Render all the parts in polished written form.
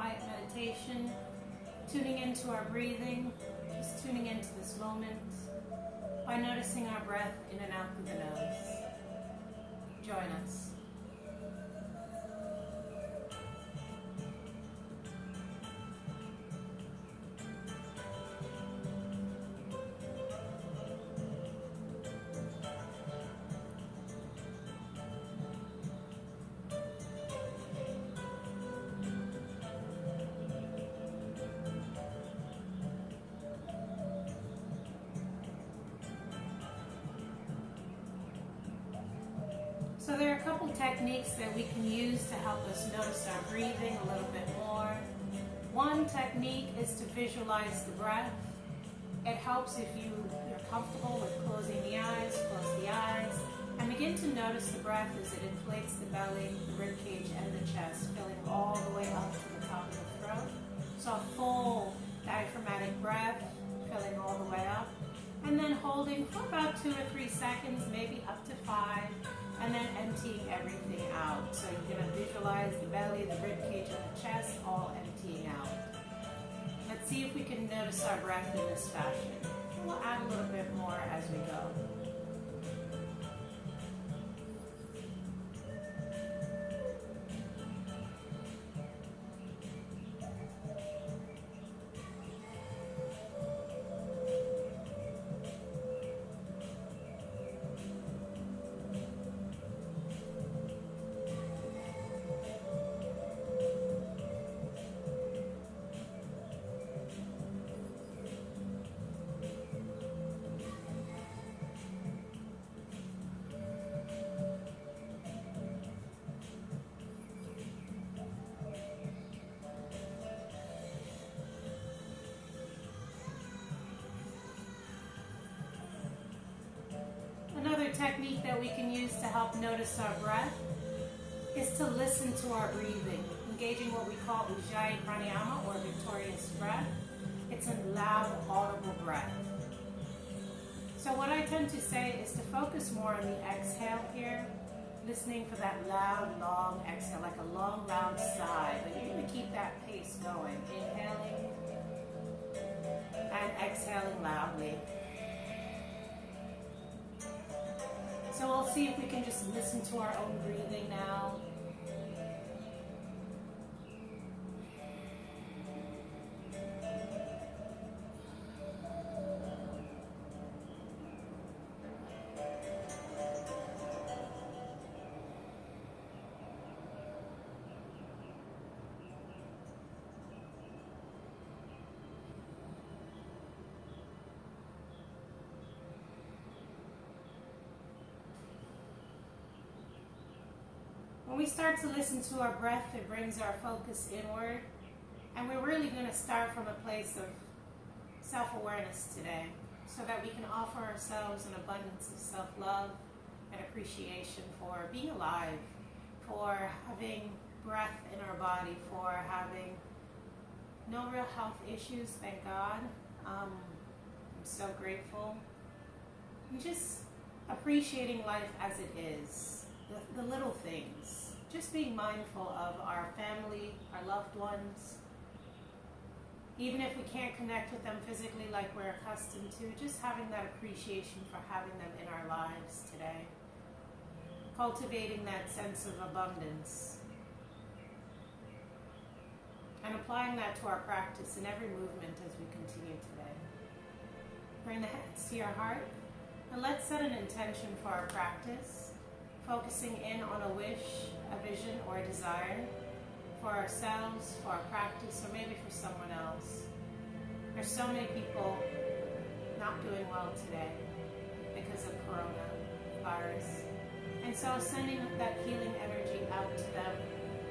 quiet meditation, tuning into our breathing, just tuning into this moment by noticing our breath in and out through the nose. Join us. So there are a couple techniques that we can use to help us notice our breathing a little bit more. One technique is to visualize the breath. It helps if you're comfortable with closing the eyes, and begin to notice the breath as it inflates the belly, the rib cage, and the chest, filling all the way up to the top of the throat. So a full diaphragmatic breath, filling all the way up, and then holding for about 2 or 3 seconds, maybe up to 5, and then emptying everything out. So you're going to visualize the belly, the rib cage, and the chest all emptying out. Let's see if we can notice our breath in this fashion. We'll add a little bit more as we go. Another technique that we can use to help notice our breath is to listen to our breathing, engaging what we call Ujjayi Pranayama, or victorious breath. It's a loud, audible breath. So what I tend to say is to focus more on the exhale here, listening for that loud, long exhale, like a long, loud sigh. But you're going to keep that pace going, inhaling and exhaling loudly. So we'll see if we can just listen to our own breathing now. When we start to listen to our breath, it brings our focus inward, and we're really going to start from a place of self-awareness today, so that we can offer ourselves an abundance of self-love and appreciation for being alive, for having breath in our body, for having no real health issues, thank God. I'm so grateful. And just appreciating life as it is. The little things, just being mindful of our family, our loved ones, even if we can't connect with them physically like we're accustomed to, just having that appreciation for having them in our lives today, cultivating that sense of abundance, and applying that to our practice in every movement as we continue today. Bring the hands to your heart, and let's set an intention for our practice, focusing in on a wish, a vision, or a desire for ourselves, for our practice, or maybe for someone else. There's so many people not doing well today because of coronavirus. And so sending that healing energy out to them,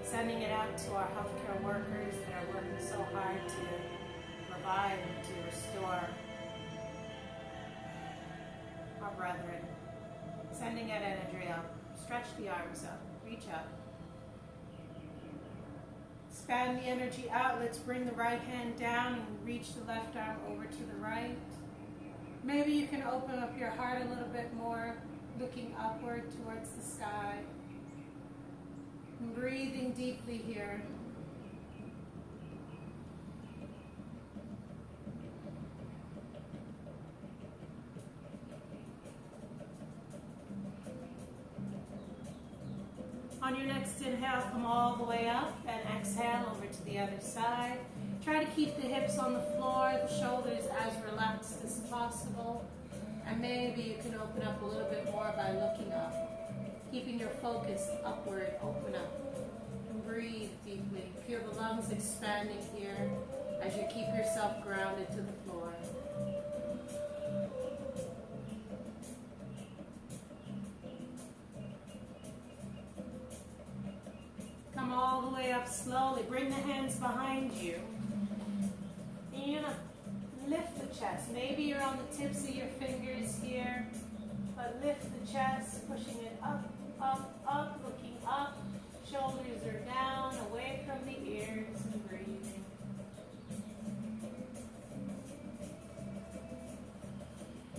sending it out to our healthcare workers that are working so hard to revive and to restore our brethren. Sending that energy up. Stretch the arms up. Reach up. Expand the energy out. Let's bring the right hand down and reach the left arm over to the right. Maybe you can open up your heart a little bit more, looking upward towards the sky. And breathing deeply here. On your next inhale, come all the way up and exhale over to the other side. Try to keep the hips on the floor, the shoulders as relaxed as possible. And maybe you can open up a little bit more by looking up. Keeping your focus upward, open up. And breathe deeply. Feel the lungs expanding here as you keep yourself grounded to the floor. Come all the way up slowly. Bring the hands behind you. And you're going to lift the chest. Maybe you're on the tips of your fingers here, but lift the chest, pushing it up, up, up, looking up. Shoulders are down, away from the ears, and breathing.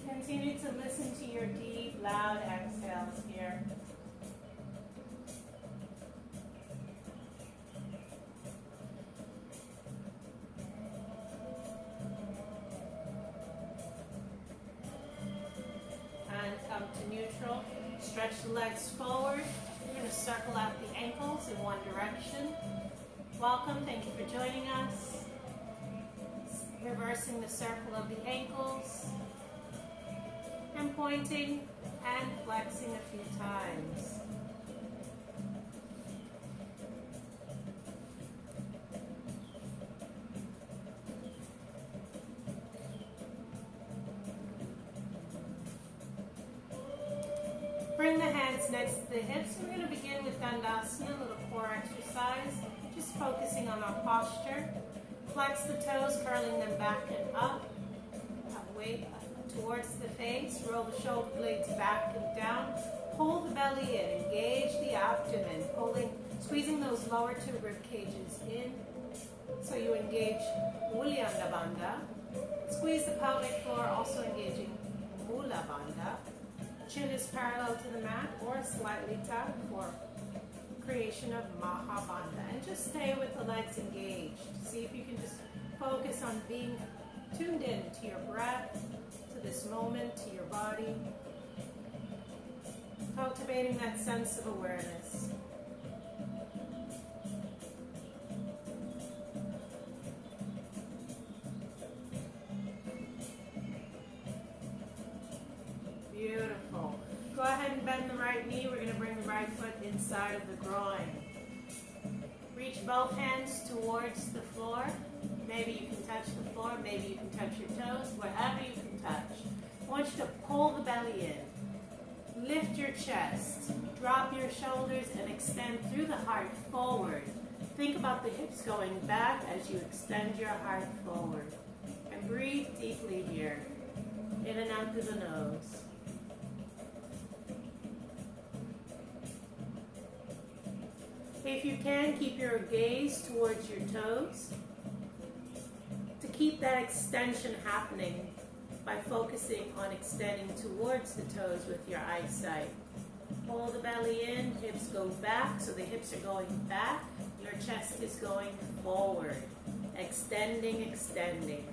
Continue to listen to your deep, loud exhales here. And come to neutral. Stretch the legs forward. We're going to circle out the ankles in one direction. Welcome. Thank you for joining us. Reversing the circle of the ankles. And pointing and flexing a few times. Bring the hands next to the hips. We're going to begin with Dandasana, a little core exercise, just focusing on our posture. Flex the toes, curling them back and up. Weight towards the face. Roll the shoulder blades back and down. Pull the belly in. Engage the abdomen. Squeezing those lower two rib cages in. So you engage Uddiyana Bandha. Squeeze the pelvic floor, also engaging Mula Bandha. Chin is parallel to the mat or slightly tucked for creation of Maha Bandha. And just stay with the legs engaged. See if you can just focus on being tuned in to your breath, to this moment, to your body. Cultivating that sense of awareness. Beautiful. Go ahead and bend the right knee. We're going to bring the right foot inside of the groin. Reach both hands towards the floor. Maybe you can touch the floor. Maybe you can touch your toes. Wherever you can touch. I want you to pull the belly in. Lift your chest. Drop your shoulders and extend through the heart forward. Think about the hips going back as you extend your heart forward. And breathe deeply here. In and out through the nose. If you can, keep your gaze towards your toes. To keep that extension happening by focusing on extending towards the toes with your eyesight. Pull the belly in, hips go back, so the hips are going back. Your chest is going forward. Extending, extending.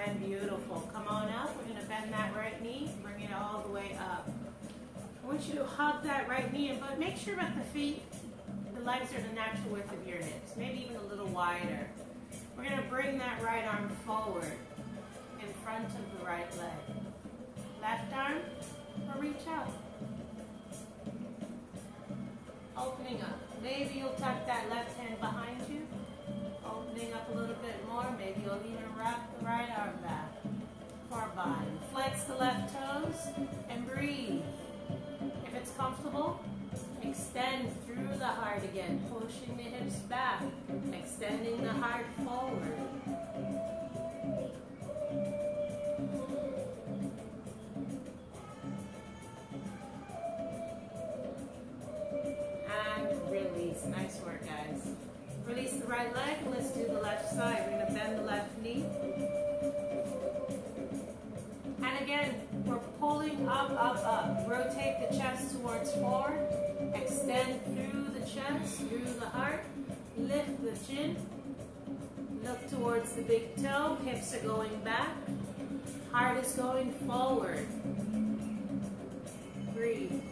And beautiful. Come on up. We're going to bend that right knee, bring it all the way up. I want you to hug that right knee, but make sure at the feet, the legs are the natural width of your hips, maybe even a little wider. We're going to bring that right arm forward in front of the right leg. Left arm, or reach out. Opening up. Maybe you'll tuck that left hand behind you. Opening up a little bit more. Maybe you'll even wrap the right arm back for a bind. Flex the left toes and breathe. If it's comfortable, extend through the heart again, pushing the hips back, extending the heart forward. And release. Nice work, guys. Release the right leg and let's do the left side. We're going to bend the left knee. And again, we're pulling up, up, up. Rotate the chest towards forward. Extend through the chest, through the heart. Lift the chin. Look towards the big toe. Hips are going back. Heart is going forward. Breathe.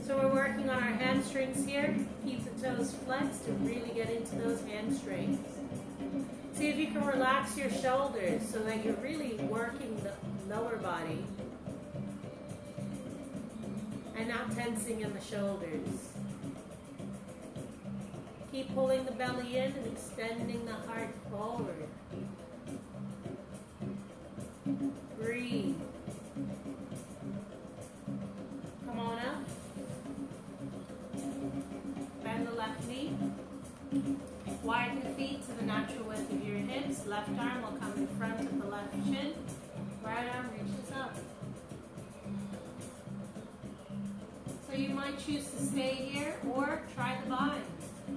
So we're working on our hamstrings here. Keep the toes flexed to really get into those hamstrings. See if you can relax your shoulders so that you're really working the lower body and not tensing in the shoulders. Keep pulling the belly in and extending the heart forward. Breathe. Come on up. Bend the left knee. Widen the feet to the natural width of your hips. Left arm will come in front of the left shin. Right arm reaches up. So you might choose to stay here or try the bind.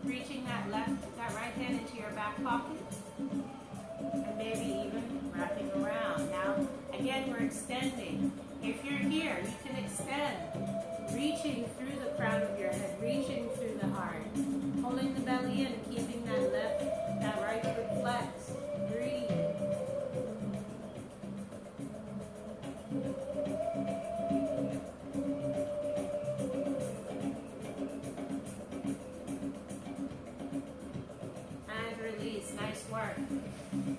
Reaching that right hand into your back pocket. And maybe even wrapping around. Now, again, we're extending. If you're here, you can extend. Reaching through the crown of your head, reaching through the heart. Pulling the belly in and keeping that right foot flexed. Breathe. And release. Nice work.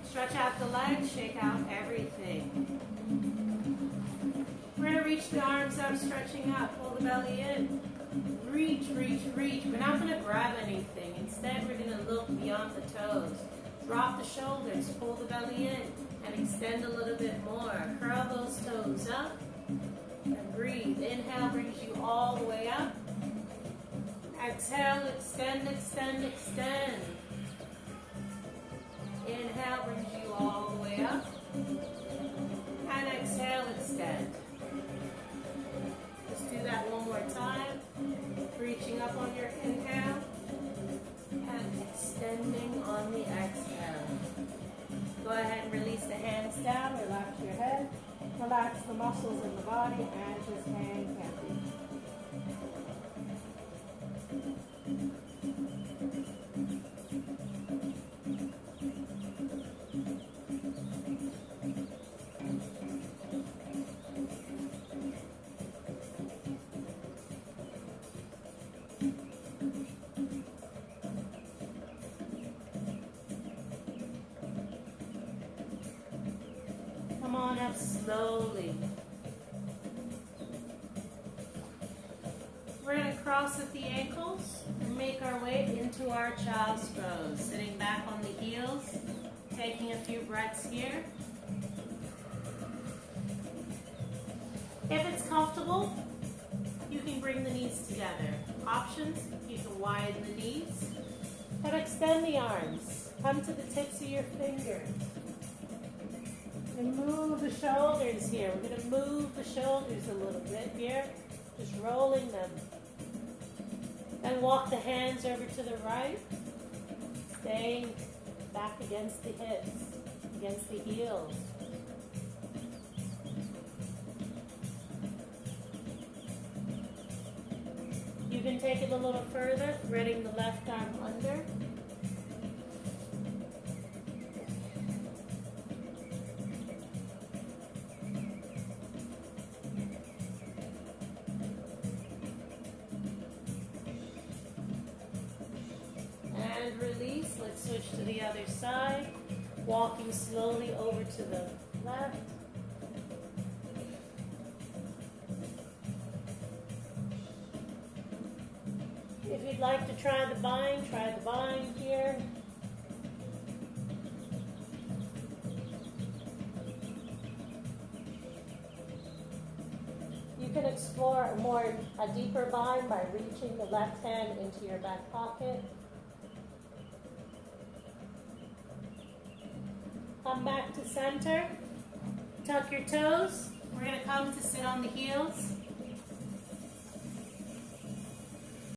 Stretch out the legs, shake out everything. We're going to reach the arms up, stretching up. Pull the belly in. Reach, reach, reach. We're not going to grab anything. Instead, we're going to look beyond the toes. Drop the shoulders, pull the belly in, and extend a little bit more. Curl those toes up, and breathe. Inhale brings you all the way up. Exhale, extend, extend, extend. Inhale brings you all the way up. And exhale, extend. Just do that one more time. Reaching up on your inhale and extending on the exhale. Go ahead and release the hands down. Relax your head. Relax the muscles in the body and just hang heavy. Come on up slowly. We're going to cross at the ankles and make our way into our child's pose. Sitting back on the heels, taking a few breaths here. If it's comfortable, you can bring the knees together. Options, you can widen the knees and extend the arms. Come to the tips of your fingers. And move the shoulders here. We're going to move the shoulders a little bit here. Just rolling them. Then walk the hands over to the right. Staying back against the hips, against the heels. You can take it a little further, threading the left arm under. And release. Let's switch to the other side. Walking slowly over to the left. If you'd like to try the bind here. You can explore a deeper bind by reaching the left hand into your back pocket. Come back to center. Tuck your toes. We're going to come to sit on the heels.